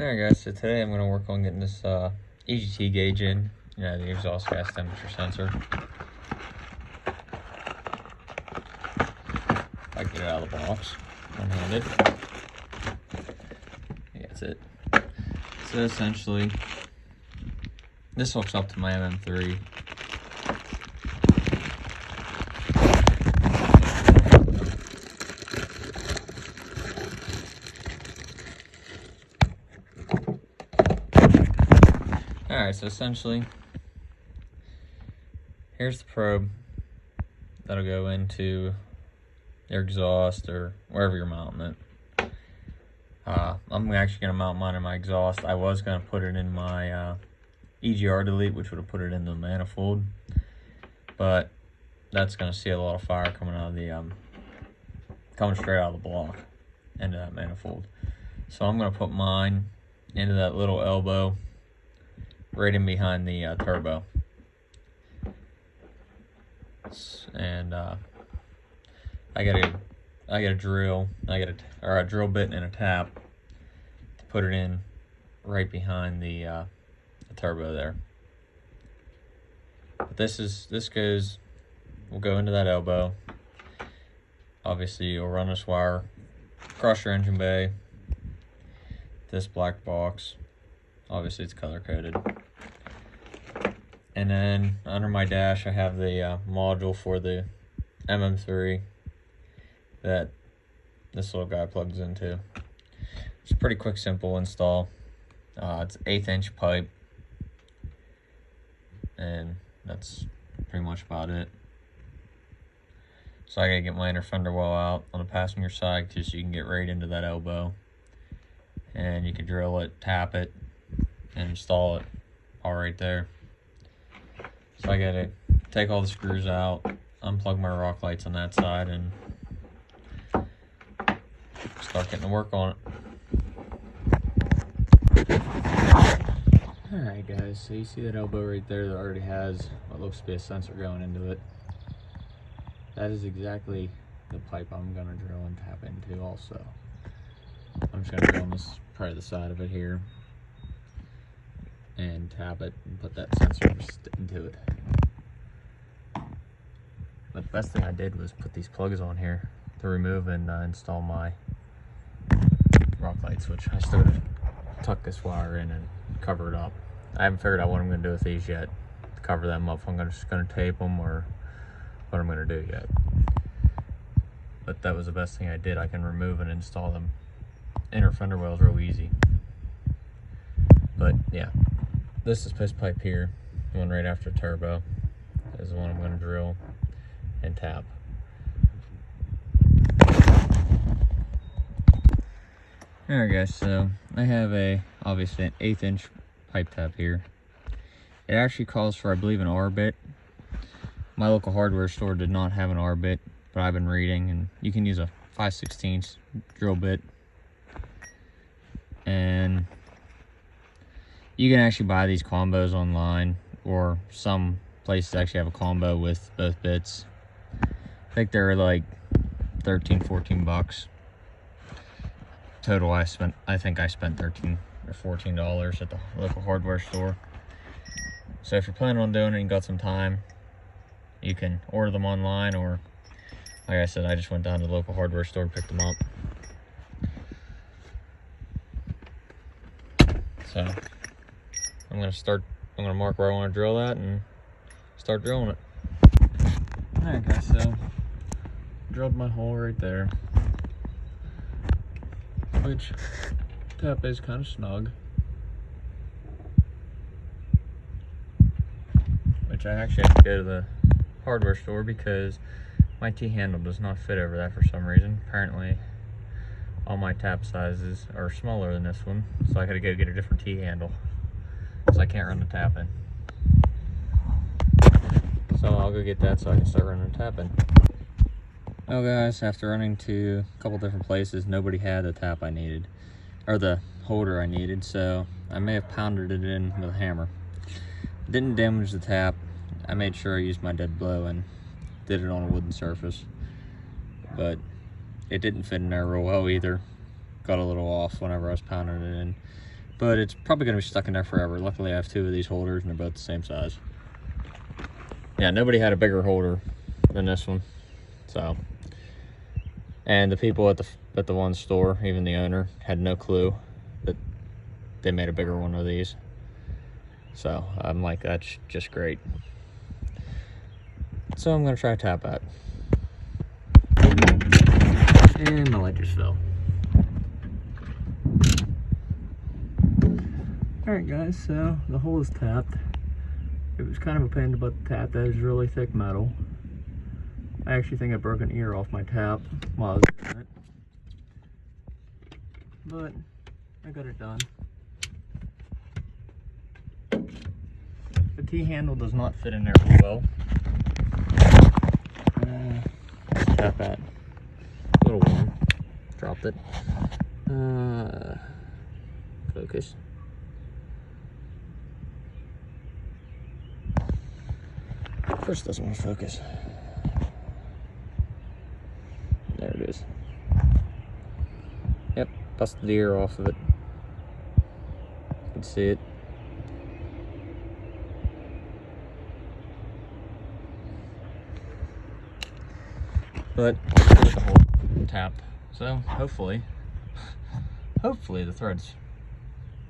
Alright guys, so today I'm going to work on getting this EGT gauge in, the exhaust gas temperature sensor. If I get it out of the box, one-handed. Yeah, that's it. So essentially, this hooks up to my MM3. Alright, so essentially, here's the probe that'll go into your exhaust or wherever you're mounting it. I'm actually going to mount mine in my exhaust. I was going to put it in my EGR delete, which would have put it into the manifold, but that's going to see a lot of fire coming out of the coming straight out of the block into that manifold. So I'm going to put mine into that little elbow right in behind the turbo, and I got a drill, a drill bit and a tap to put it in right behind the turbo there. But will go into that elbow. Obviously, you'll run this wire across your engine bay. This black box, obviously it's color coded. And then under my dash, I have the module for the MM3 that this little guy plugs into. It's a pretty quick, simple install. It's 1/8 inch pipe, and that's pretty much about it. So I gotta get my inner fender well out on the passenger side just so you can get right into that elbow, and you can drill it, tap it, and install it all right there. So I gotta take all the screws out, unplug my rock lights on that side, and start getting to work on it. Alright guys, so you see that elbow right there that already has what looks to be a sensor going into it. That is exactly the pipe I'm going to drill and tap into also. I'm just going to drill on this part of the side of it here and tap it and put that sensor into it. But the best thing I did was put these plugs on here to remove and install my rock lights, which I still gotta tuck this wire in and cover it up. I haven't figured out what I'm gonna do with these yet to cover them up. If I'm just gonna tape them or what I'm gonna do yet. But that was the best thing I did. I can remove and install them inner fender wells real easy. But yeah, this is piss pipe here, the one right after turbo, is the one I'm gonna drill and tap. Alright guys, so I have obviously an 1/8 inch pipe tap here. It actually calls for, I believe, an R bit. My local hardware store did not have an R bit, but I've been reading, and you can use a 5/16 drill bit. And you can actually buy these combos online, or some places actually have a combo with both bits. I think they're like 13-14 bucks. Total, I think I spent $13 or $14 at the local hardware store. So if you're planning on doing it and got some time, you can order them online, or like I said, I just went down to the local hardware store and picked them up. So I'm gonna mark where I want to drill that and start drilling it. Alright guys, so drilled my hole right there, which tap is kind of snug, which I actually have to go to the hardware store because my T-handle does not fit over that for some reason. Apparently all my tap sizes are smaller than this one, so I gotta go get a different T-handle, so I can't run the tap in. So I'll go get that so I can start running the tap in. Well guys, after running to a couple different places, nobody had the tap I needed, or the holder I needed, so I may have pounded it in with a hammer. Didn't damage the tap. I made sure I used my dead blow and did it on a wooden surface, but it didn't fit in there real well either. Got a little off whenever I was pounding it in. but it's probably going to be stuck in there forever. Luckily I have 2 of these holders and they're both the same size. Yeah, nobody had a bigger holder than this one. So, and the people at the one store, even the owner, had no clue that they made a bigger one of these. So I'm like, that's just great. So I'm gonna try to tap that. And my light just fell. Alright guys, so the hole is tapped. It was kind of a pain in the butt to tap. That is really thick metal. I actually think I broke an ear off my tap while I was doing it. But I got it done. The T-handle does not fit in there well. Let's tap that. A little warm. Dropped it. Focus. First doesn't want to focus. There it is. Yep, busted the ear off of it. You can see it. But there's the whole tap. So hopefully the thread's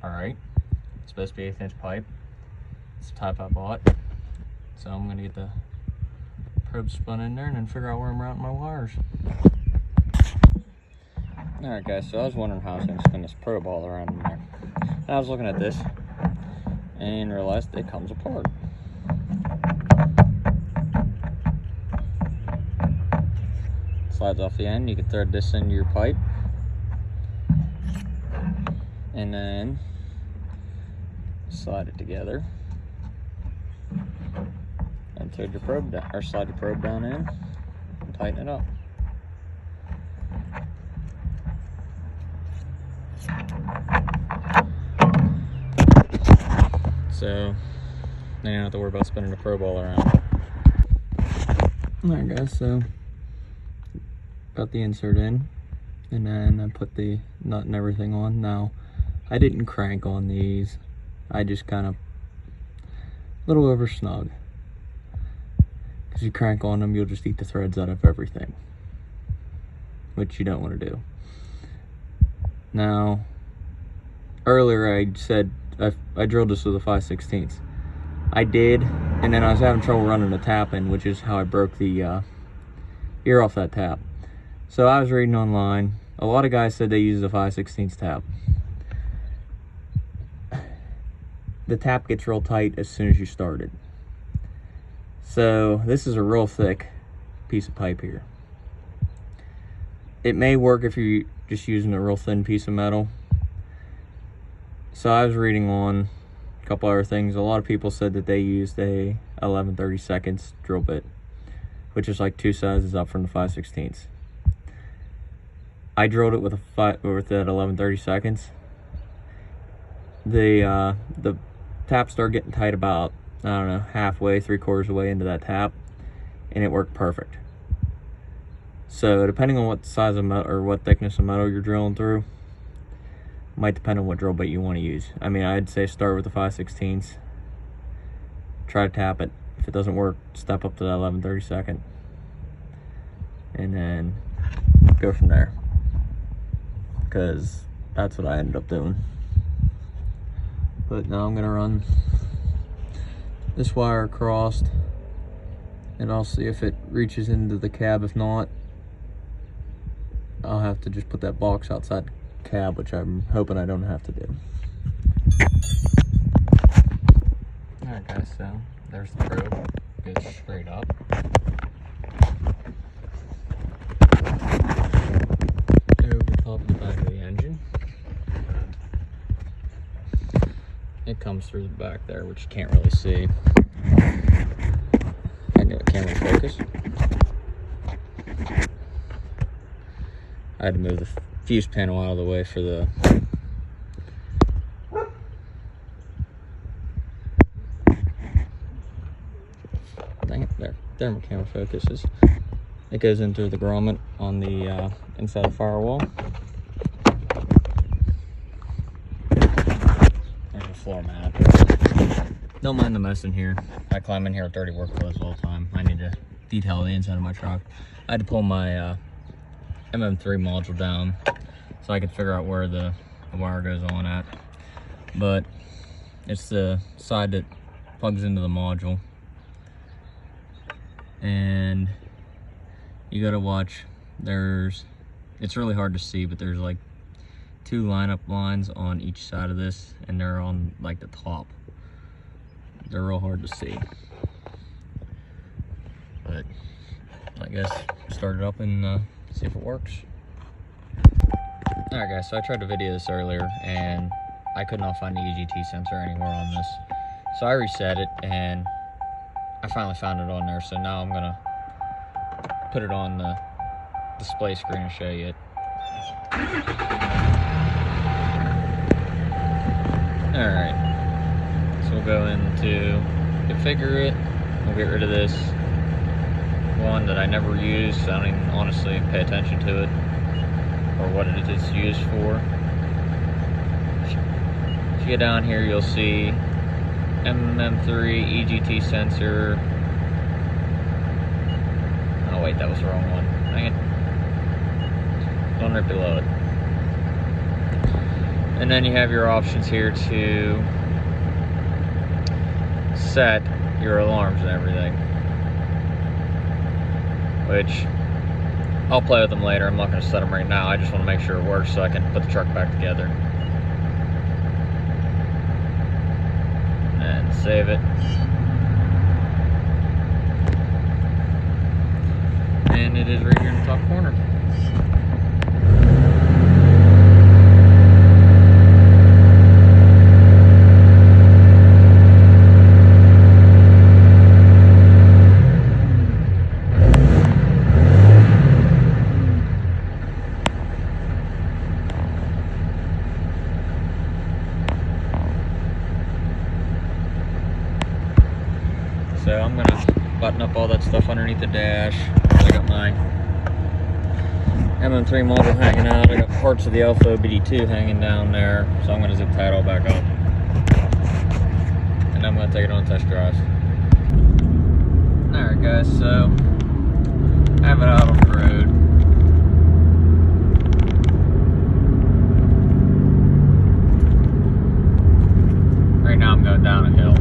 alright. It's supposed to be 1/8 inch pipe. It's the type I bought. So I'm gonna get the probe spun in there and then figure out where I'm routing my wires. Alright guys, so I was wondering how I was gonna spin this probe all around in there. And I was looking at this and realized it comes apart. Slides off the end. You can thread this into your pipe and then slide it together and thread your probe down, or slide your probe down in and tighten it up. So then you don't have to worry about spinning the probe all around. Alright guys, so got the insert in and then I put the nut and everything on. Now I didn't crank on these, I just kind of a little over snug, because you crank on them you'll just eat the threads out of everything, which you don't want to do. Now earlier I said I drilled this with a 5/16. I did, and then I was having trouble running the tap in, which is how I broke the ear off that tap. So I was reading online, a lot of guys said they use a 5/16 tap. The tap gets real tight as soon as you start it. So this is a real thick piece of pipe here. It may work if you're just using a real thin piece of metal. So I was reading on a couple other things. A lot of people said that they used a 11/32 drill bit, which is like 2 sizes up from the 5/16. I drilled it with that 11/32. The tap started getting tight about, I don't know, halfway, 3/4 of the way into that tap, and it worked perfect. So depending on what size of metal or what thickness of metal you're drilling through, might depend on what drill bit you want to use. I mean, I'd say start with the 5/16. Try to tap it. If it doesn't work, step up to that 11/32, and then go from there. Because that's what I ended up doing. But now I'm gonna run this wire across, and I'll see if it reaches into the cab. If not, I'll have to just put that box outside the cab, which I'm hoping I don't have to do. Alright guys, so there's the probe. Goes straight up. Over top of the back of the engine. It comes through the back there, which you can't really see. I get a camera focus. I had to move the fuse panel out of the way for the dang it, there my camera focuses. It goes in through the grommet on the inside of the firewall. floor mat. Don't mind the mess in here. I climb in here with dirty work clothes all the time. I need to detail the inside of my truck. I had to pull my MM3 module down so I could figure out where the wire goes on at. But it's the side that plugs into the module. And you gotta watch, it's really hard to see, but there's like 2 lineup lines on each side of this, and they're on like the top. They're real hard to see. But I guess start it up and see if it works. Alright guys, so I tried to video this earlier and I could not find the EGT sensor anywhere on this. So I reset it and I finally found it on there. So now I'm gonna put it on the display screen and show you it. Alright, so we'll go into configure it. We'll get rid of this one that I never use, so I don't even honestly pay attention to it or what it is used for. If you get down here, you'll see MM3 EGT sensor. Oh wait, that was the wrong one. Dang it. One right below it. And then you have your options here to set your alarms and everything, which I'll play with them later. I'm not going to set them right now. I just want to make sure it works so I can put the truck back together. And save it. And it is right here in the top corner. So I'm gonna button up all that stuff underneath the dash. I got my MM3 module hanging out. I got parts of the Alpha BD2 hanging down there. So I'm gonna zip tie it all back up. And I'm gonna take it on test drives. Alright guys, so I have it out on the road. Right now I'm going down a hill.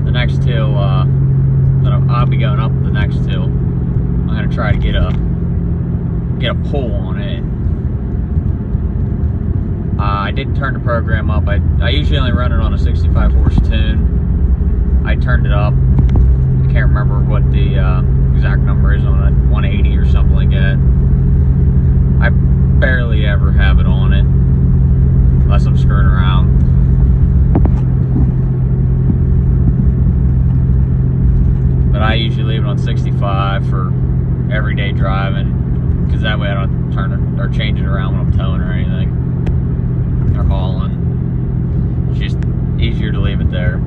The next hill that I'll be going up the next hill, I'm gonna try to get a pull on it. I did turn the program up. I usually only run it on a 65 horse tune. I turned it up. I can't remember what the exact number is on it, 180 or something like that. I barely ever have it on it unless I'm screwing around. But I usually leave it on 65 for everyday driving, because that way I don't turn it or change it around when I'm towing or anything, or hauling. It's just easier to leave it there.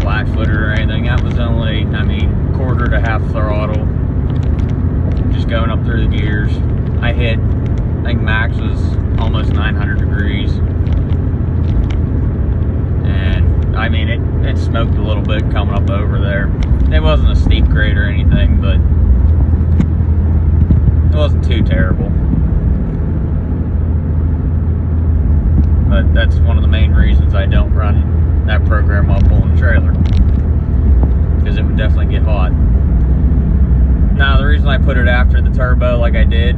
flat-footed or anything. That was only, I mean, quarter to half throttle, just going up through the gears. I hit, I think max was almost 900 degrees. And I mean, it smoked a little bit coming up over there. It wasn't a steep grade or anything, but it wasn't too terrible. But that's one of the main reasons I don't run that program while pulling the trailer, because it would definitely get hot. Now, the reason I put it after the turbo like I did,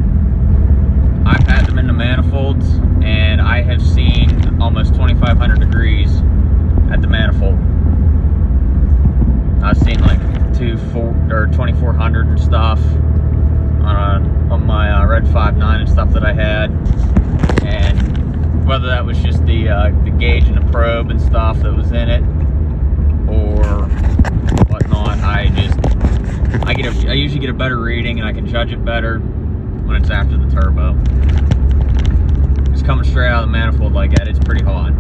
I've had them in the manifolds, and I have seen almost 2,500 degrees at the manifold. I've seen like 2,400 and stuff on my Red 5.9 and stuff that I had, and whether that was just the gauge and the probe and stuff that was in it or whatnot, I usually get a better reading and I can judge it better when it's after the turbo. Just coming straight out of the manifold like that, it's pretty hot.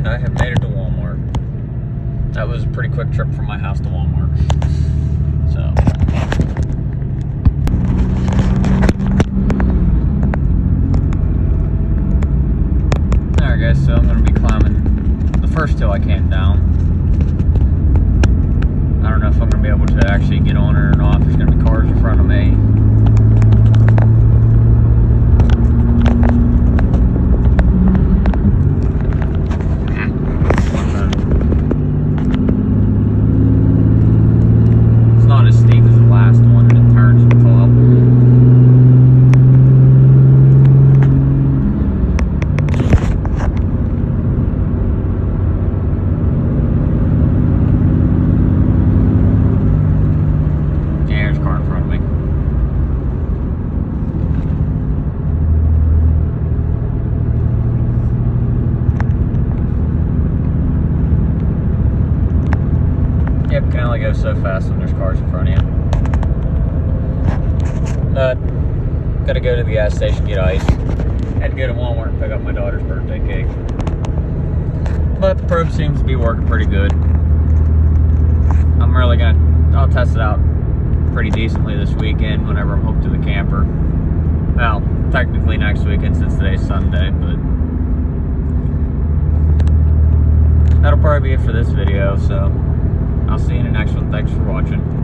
I have made it to Walmart. That was a pretty quick trip from my house to Walmart. So, alright guys, so I'm going to be climbing the first hill I can down. I don't know if I'm going to be able to actually get on it or not. There's going to be cars in front of me. Yep, can only go so fast when there's cars in front of you. Gotta go to the gas station, get ice. Had to go to Walmart and pick up my daughter's birthday cake. But the probe seems to be working pretty good. I'll test it out pretty decently this weekend whenever I'm hooked to the camper. Well, technically next weekend since today's Sunday, but that'll probably be it for this video, so I'll see you in the next one. Thanks for watching.